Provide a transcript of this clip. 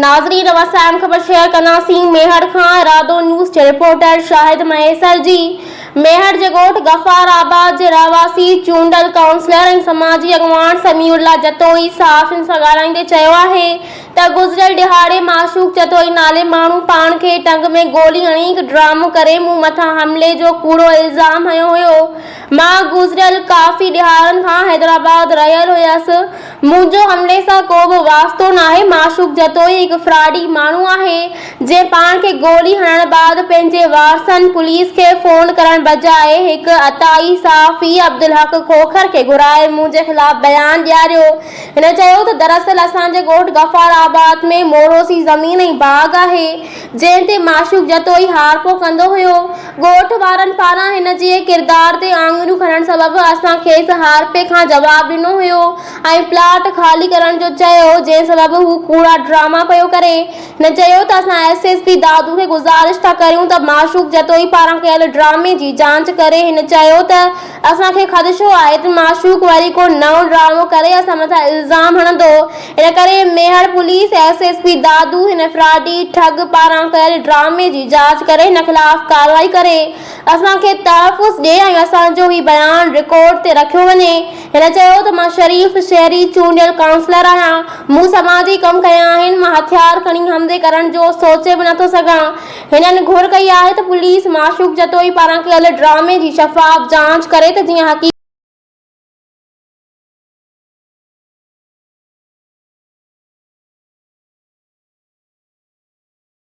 नाज़रीन वसाइम ख़बर शेयर कंदासीं मेहर खां इरादो न्यूज़ जे रिपोर्टर शाहिद महेसर जी। मेहर जे ॻोठ गफ़ाराबाद जे रहवासी चूंडल काउंसलर ऐं समाजी अॻवान समीउल्लाह जतोई सहाफ़ियुनि सां ॻाल्हाईंदे चयो आहे त गुज़िरियल ॾिहाड़े माशूक जतोई नाले माण्हू पाण खे टंग में गोली हणी हिकु ड्रामो करे मूं मथां हमले जो कूड़ो इल्ज़ाम हयो हुयो। मां गुज़िरियल काफ़ी ॾिहाड़नि खां हैदराबाद रहियल हुयसि। मुंहिंजो हमले सां को बि वास्तो नाहे। माशूक जतोई हिकु फ्राडी माण्हू आहे जंहिं पाण खे गोली हणण बैदि पंहिंजे वारसनि पुलिस खे फ़ोन करण बजाए हिकु अताई सहाफ़ी अब्दुल हक खोखर खे घुराए मुंहिंजे ख़िलाफ़ बयान ॾियारियो। हिन चयो त दरअसल असांजे ॻोठ गफ़ाराबाद में मोरोसी ज़मीन ऐं बाग़ आहे जंहिं ते माशूक जतोई हारपो कंदो हुयो। ॻोठ वारनि पारां हिन जे किरदार ते आङुरियूं खणण सबबि असां खेसि हारपे खां जवाब ॾिनो हुयो ऐं प्लाट ख़ाली करण जो चयो, जंहिं सबबि हू कूड़ा ड्रामा पियो करे। हिन चयो त असां एसएसपी दादू खे गुज़ारिश था करियूं त माशूक जतोई पारां कयल ड्रामे जी जांच करे। हिन चयो त असांखे ख़दशो आहे त माशूक वरी को नओं ड्रामो करे असां मथां इल्ज़ाम हणंदो। इन करे मेहर पुलिस एसएसपी दादू हिन फ्राडी ठग पारां कयल ड्रामे जी जांच करे हिन ख़िलाफ़ कार्रवाई करे असांखे तहफ़ुज़ ॾिए ऐं असांजो ही बयान रिकॉर्ड ते रखियो वञे। हिन चयो त मां शरीफ़ शहरी चूंडियल काउंसलर आहियां। मूं समाजी कम कया आहिनि। मां हथियार खणी हमले करण जो सोचे बि नथो सघां। हिननि घुर कई आहे त पुलिस माशूक जतोई पारां कयल ड्रामे जी शफ़ाफ़ जांच करे त जीअं हक़ीक़त